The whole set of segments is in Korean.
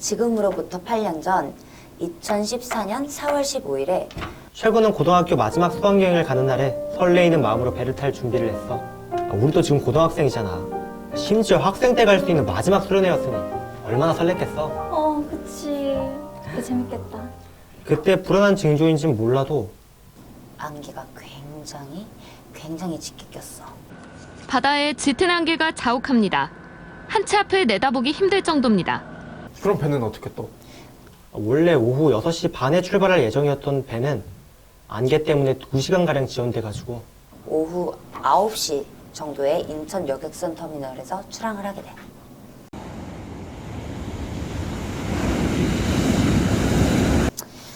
지금으로부터 8년 전 2014년 4월 15일에 최군은 고등학교 마지막 수학여행을 가는 날에 설레이는 마음으로 배를 탈 준비를 했어. 우리도 지금 고등학생이잖아. 심지어 학생 때 갈 수 있는 마지막 수련회였으니 얼마나 설렜겠어. 그치. 되게 재밌겠다. 그때 불안한 징조인지는 몰라도 안개가 굉장히 짙게 꼈어. 바다에 짙은 안개가 자욱합니다. 한 치 앞을 내다보기 힘들 정도입니다. 그럼 배는 어떻게 떠? 원래 오후 6시 반에 출발할 예정이었던 배는 안개 때문에 2시간가량 지연돼가지고 오후 9시 정도에 인천 여객선 터미널에서 출항을 하게 돼.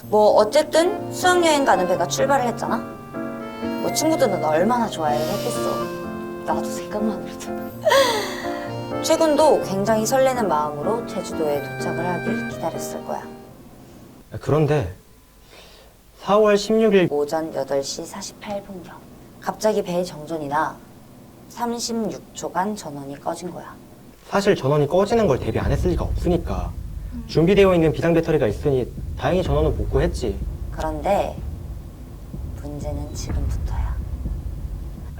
뭐 어쨌든 수학여행 가는 배가 출발을 했잖아. 뭐 친구들은 얼마나 좋아해 했겠어. 나도 생각만으로도. 최군도 굉장히 설레는 마음으로 제주도에 도착을 하길 기다렸을 거야. 그런데 4월 16일 오전 8시 48분경 갑자기 배의 정전이 나 36초간 전원이 꺼진 거야. 사실 전원이 꺼지는 걸 대비 안 했을 리가 없으니까 준비되어 있는 비상 배터리가 있으니 다행히 전원은 복구했지. 그런데 문제는 지금부터야.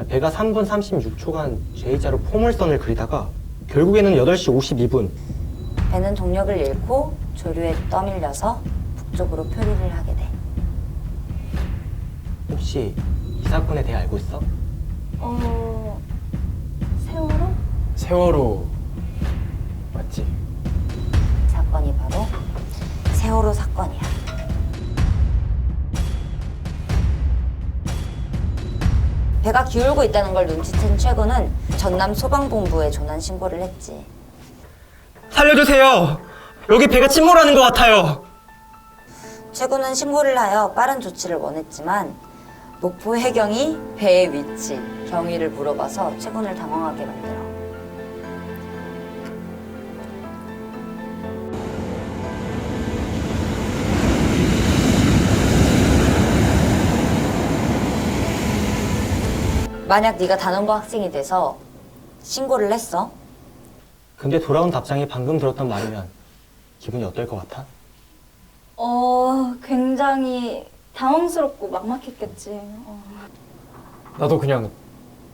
배가 3분 36초간 J자로 포물선을 그리다가 결국에는 8시 52분 배는 동력을 잃고 조류에 떠밀려서 북쪽으로 표류를 하게 돼. 혹시 이 사건에 대해 알고 있어? 세월호? 세월호 맞지? 이 사건이 바로 세월호 사건이야. 배가 기울고 있다는 걸 눈치챈 최군은 전남 소방본부에 조난 신고를 했지. 살려주세요! 여기 배가 침몰하는 것 같아요! 최군은 신고를 하여 빠른 조치를 원했지만 목포 해경이 배의 위치, 경위를 물어봐서 최군을 당황하게 만들어. 만약 네가 단원고 학생이 돼서 신고를 했어? 근데 돌아온 답장이 방금 들었던 말이면 기분이 어떨 것 같아? 굉장히 당황스럽고 막막했겠지. 나도 그냥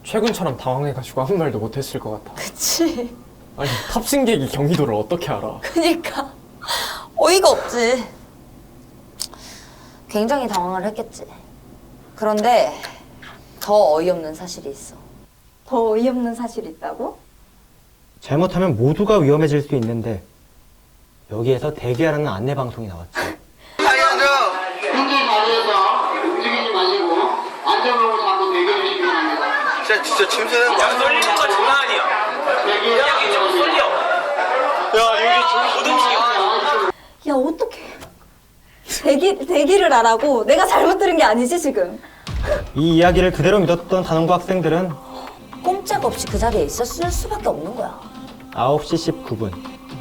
최군처럼 당황해가지고 아무 말도 못했을 것 같아. 그치. 아니 탑승객이 경기도를 어떻게 알아? 그니까 어이가 없지. 굉장히 당황을 했겠지. 그런데 더 어이없는 사실이 있어. 더 어이없는 사실이 있다고? 잘못하면 모두가 위험해질 수 있는데 여기에서 대기하라는 안내 방송이 나왔지. 현재 자리에서 움직이지 마시고 안전으로 잡고 대기해 주시기 바랍니다. 진짜 침수되는 거 아니야? 썰리는 거 장난 아니야. 대기 여기 좀 썰려. 야, 여기 좀 못 움직여. 야, 어떡해. 대기를 하라고? 내가 잘못 들은 게 아니지, 지금? 이 이야기를 그대로 믿었던 단원고 학생들은 꼼짝없이 그 자리에 있었을 수밖에 없는 거야. 9시 19분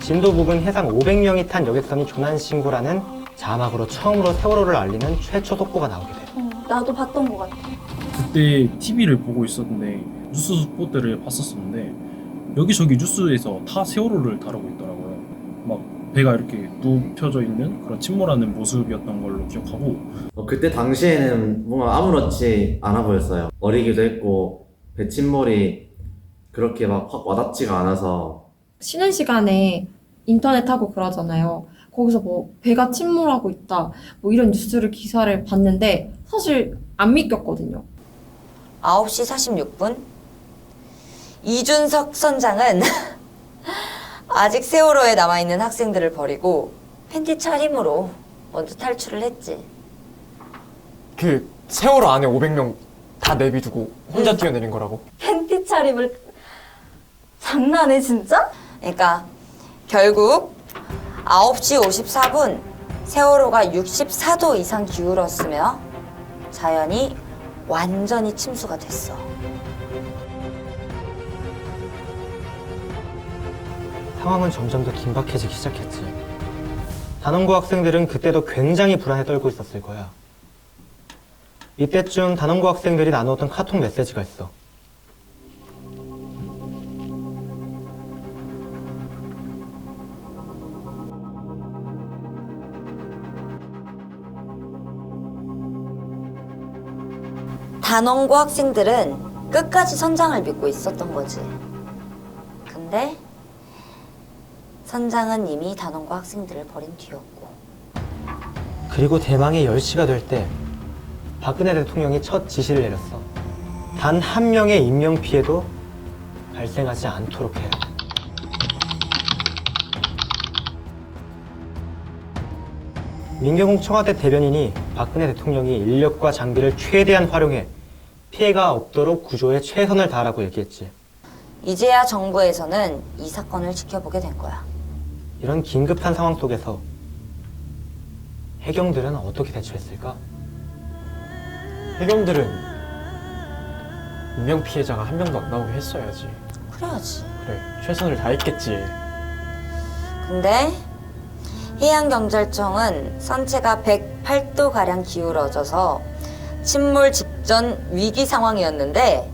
진도 부근 해상 500명이 탄 여객선이 조난 신고라는 자막으로 처음으로 세월호를 알리는 최초 속보가 나오게 돼. 나도 봤던 것 같아. 그때 TV를 보고 있었는데 뉴스 스포츠를 봤었었는데 여기저기 뉴스에서 다 세월호를 다루고 있더라고요. 막 배가 이렇게 눕혀져 있는 그런 침몰하는 모습이었던 걸로 기억하고 그때 당시에는 뭔가 아무렇지 않아 보였어요. 어리기도 했고 배침몰이 그렇게 막 확 와닿지가 않아서. 쉬는 시간에 인터넷 하고 그러잖아요. 거기서 뭐 배가 침몰하고 있다 뭐 이런 기사를 봤는데 사실 안 믿겼거든요. 9시 46분 이준석 선장은 아직 세월호에 남아있는 학생들을 버리고 팬티 차림으로 먼저 탈출을 했지. 그 세월호 안에 500명 다 내비두고 혼자 뛰어내린 거라고? 팬티 차림을 장난해, 진짜? 그러니까 결국 9시 54분 세월호가 64도 이상 기울었으며 자연이 완전히 침수가 됐어. 상황은 점점 더 긴박해지기 시작했지. 단원고 학생들은 그때도 굉장히 불안에 떨고 있었을 거야. 이때쯤 단원고 학생들이 나누었던 카톡 메시지가 있어. 단원고 학생들은 끝까지 선장을 믿고 있었던 거지. 근데 선장은 이미 단원고 학생들을 버린 뒤였고. 그리고 대망의 10시가 될 때 박근혜 대통령이 첫 지시를 내렸어. 단 한 명의 인명 피해도 발생하지 않도록 해라. 민경욱 청와대 대변인이 박근혜 대통령이 인력과 장비를 최대한 활용해 피해가 없도록 구조에 최선을 다하라고 얘기했지. 이제야 정부에서는 이 사건을 지켜보게 된 거야. 이런 긴급한 상황 속에서 해경들은 어떻게 대처했을까? 해경들은 인명 피해자가 한 명도 안 나오게 했어야지. 그래야지. 그래, 최선을 다했겠지. 근데 해양경찰청은 선체가 108도가량 기울어져서 침몰 직전 위기 상황이었는데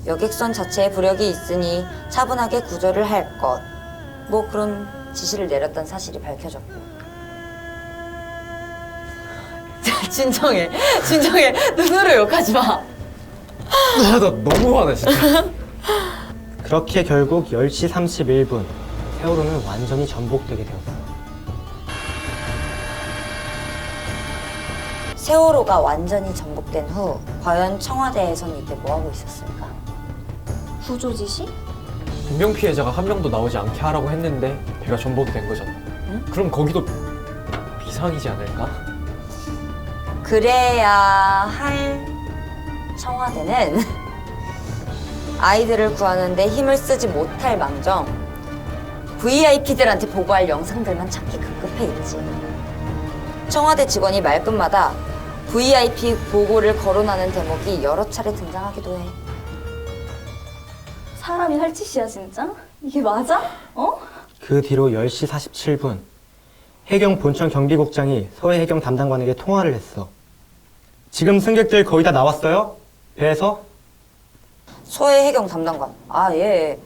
여객선 자체에 부력이 있으니 차분하게 구조를 할 것. 뭐 그런 지시를 내렸던 사실이 밝혀졌고. 진정해. 눈으로 욕하지 마. 나 너무 화나 진짜. 그렇게 결국 10시 31분 세월호는 완전히 전복되게 되었어. 세월호가 완전히 전복된 후 과연 청와대에선 이때 뭐하고 있었을까? 구조 지시? 인명 피해자가 한 명도 나오지 않게 하라고 했는데 배가 전복이 된 거잖아. 응? 그럼 거기도 비상이지 않을까? 그래야 할 청와대는 아이들을 구하는데 힘을 쓰지 못할 망정 VIP들한테 보고할 영상들만 찾기 급급해 있지. 청와대 직원이 말끝마다 VIP 보고를 거론하는 대목이 여러 차례 등장하기도 해. 사람이 할 짓이야 진짜? 이게 맞아? 어? 그 뒤로 10시 47분 해경 본청 경비국장이 서해 해경 담당관에게 통화를 했어. 지금 승객들 거의 다 나왔어요? 배에서? 서해 해경 담당관. 아, 예.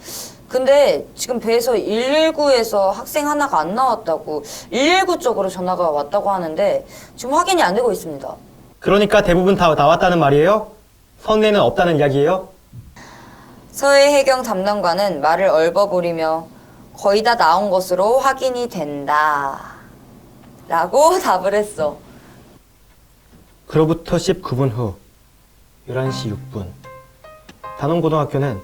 근데 지금 배에서 119에서 학생 하나가 안 나왔다고 119 쪽으로 전화가 왔다고 하는데 지금 확인이 안 되고 있습니다. 그러니까 대부분 다 나왔다는 말이에요? 선내는 없다는 이야기예요? 서해 해경 담당관은 말을 얼버무리며 거의 다 나온 것으로 확인이 된다. 라고 답을 했어. 그로부터 19분 후 11시 6분 단원고등학교는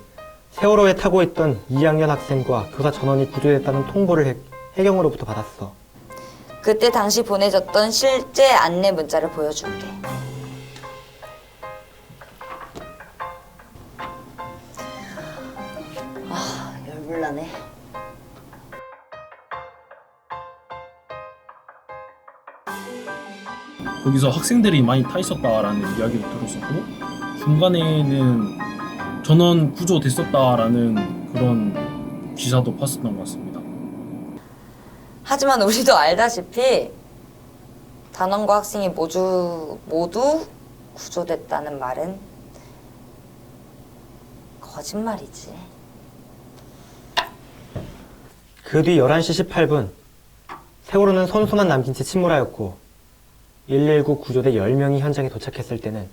세월호에 타고 있던 2학년 학생과 교사 전원이 구조됐다는 통보를 해경으로부터 받았어. 그때 당시 보내졌던 실제 안내 문자를 보여줄게. 아, 열불나네. 거기서 학생들이 많이 타 있었다라는 이야기를 들었었고 중간에는 전원 구조됐었다라는 그런 기사도 봤었던 것 같습니다. 하지만 우리도 알다시피 단원고 학생이 모두 구조됐다는 말은 거짓말이지. 그 뒤 11시 18분 세월호는 선수만 남긴 채 침몰하였고 119 구조대 10명이 현장에 도착했을 때는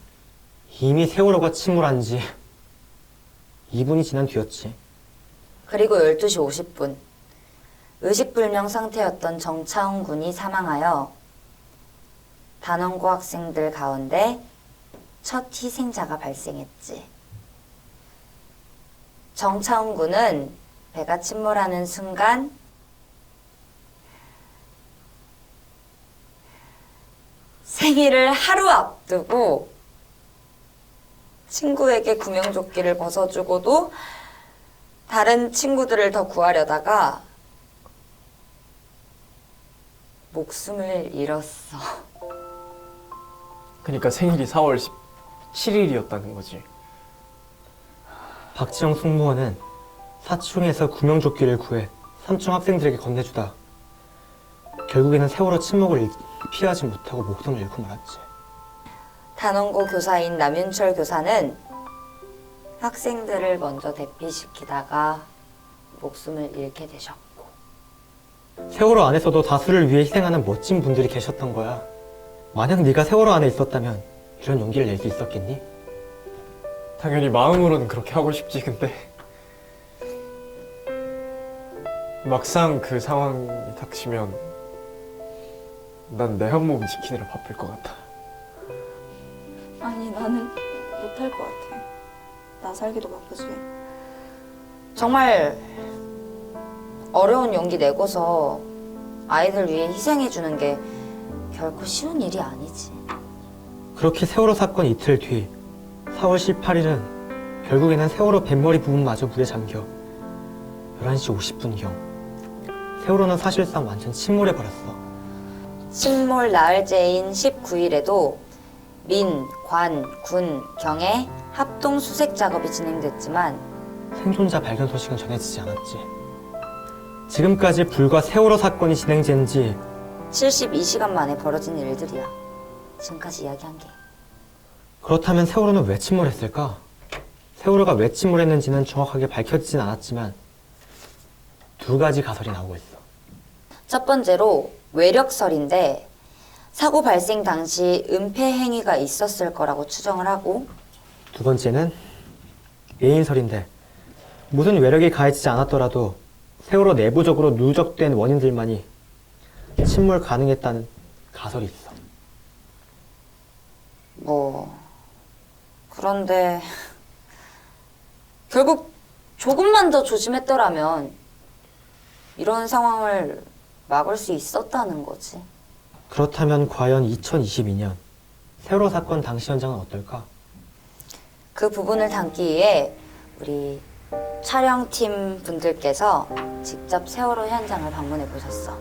이미 세월호가 침몰한 지 2분이 지난 뒤였지. 그리고 12시 50분 의식불명 상태였던 정차훈 군이 사망하여 단원고 학생들 가운데 첫 희생자가 발생했지. 정차훈 군은 배가 침몰하는 순간 생일을 하루 앞두고 친구에게 구명조끼를 벗어주고도 다른 친구들을 더 구하려다가 목숨을 잃었어. 그러니까 생일이 4월 17일이었다는 거지. 박지영 승무원은 4층에서 구명조끼를 구해 3층 학생들에게 건네주다 결국에는 세월호 침몰을 피하지 못하고 목숨을 잃고 말았지. 단원고 교사인 남윤철 교사는 학생들을 먼저 대피시키다가 목숨을 잃게 되셨고. 세월호 안에서도 다수를 위해 희생하는 멋진 분들이 계셨던 거야. 만약 네가 세월호 안에 있었다면 이런 용기를 낼 수 있었겠니? 당연히 마음으로는 그렇게 하고 싶지. 근데 막상 그 상황이 닥치면 난 내 한 몸 지키느라 바쁠 것 같아. 아니 나는 못할 것 같아. 나 살기도 바쁘지. 정말 어려운 용기 내고서 아이들 위해 희생해주는 게 결코 쉬운 일이 아니지. 그렇게 세월호 사건 이틀 뒤 4월 18일은 결국에는 세월호 뱃머리 부분마저 물에 잠겨 11시 50분경 세월호는 사실상 완전 침몰해버렸어. 침몰 나흘째인 19일에도 민, 관, 군, 경의 합동 수색 작업이 진행됐지만 생존자 발견 소식은 전해지지 않았지. 지금까지 불과 세월호 사건이 진행된 지 72시간 만에 벌어진 일들이야. 지금까지 이야기한 게. 그렇다면 세월호는 왜 침몰했을까? 세월호가 왜 침몰했는지는 정확하게 밝혀지진 않았지만 두 가지 가설이 나오고 있어. 첫 번째로 외력설인데 사고 발생 당시 은폐 행위가 있었을 거라고 추정을 하고, 두 번째는 예인설인데 무슨 외력이 가해지지 않았더라도 세월호 내부적으로 누적된 원인들만이 침몰 가능했다는 가설이 있어. 그런데 결국 조금만 더 조심했더라면 이런 상황을 막을 수 있었다는 거지. 그렇다면 과연 2022년 세월호 사건 당시 현장은 어떨까? 그 부분을 담기 위해 우리 촬영팀 분들께서 직접 세월호 현장을 방문해 보셨어.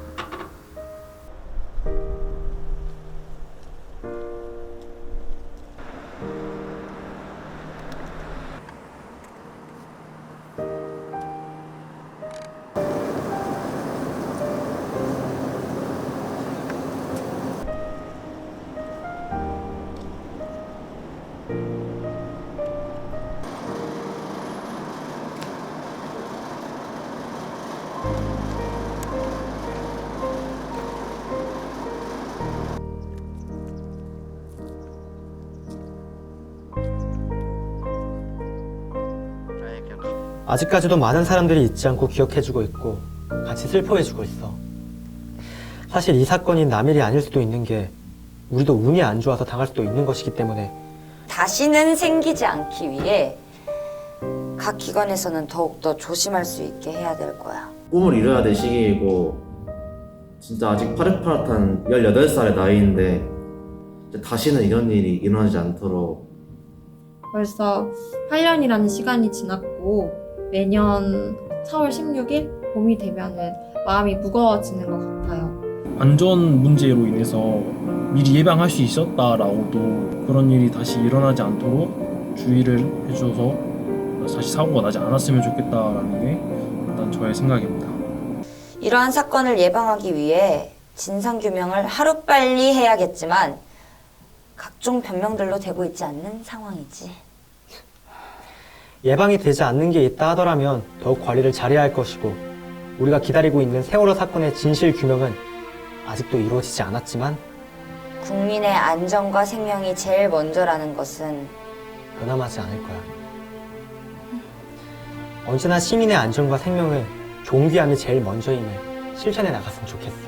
아직까지도 많은 사람들이 잊지 않고 기억해주고 있고 같이 슬퍼해주고 있어. 사실 이 사건이 남의 일이 아닐 수도 있는 게 우리도 운이 안 좋아서 당할 수도 있는 것이기 때문에 다시는 생기지 않기 위해 각 기관에서는 더욱더 조심할 수 있게 해야 될 거야. 꿈을 이뤄야 될 시기이고 진짜 아직 파릇파릇한 18살의 나이인데 이제 다시는 이런 일이 일어나지 않도록. 벌써 8년이라는 시간이 지났고 매년 4월 16일 봄이 되면은 마음이 무거워지는 것 같아요. 안전 문제로 인해서 미리 예방할 수 있었다라고도 그런 일이 다시 일어나지 않도록 주의를 해줘서 다시 사고가 나지 않았으면 좋겠다라는 게 일단 저의 생각입니다. 이러한 사건을 예방하기 위해 진상규명을 하루빨리 해야겠지만 각종 변명들로 되고 있지 않는 상황이지. 예방이 되지 않는 게 있다 하더라면 더욱 관리를 잘해야 할 것이고 우리가 기다리고 있는 세월호 사건의 진실 규명은 아직도 이루어지지 않았지만 국민의 안전과 생명이 제일 먼저라는 것은 변함하지 않을 거야. 언제나 시민의 안전과 생명은 존귀함이 제일 먼저임을 실천해 나갔으면 좋겠어.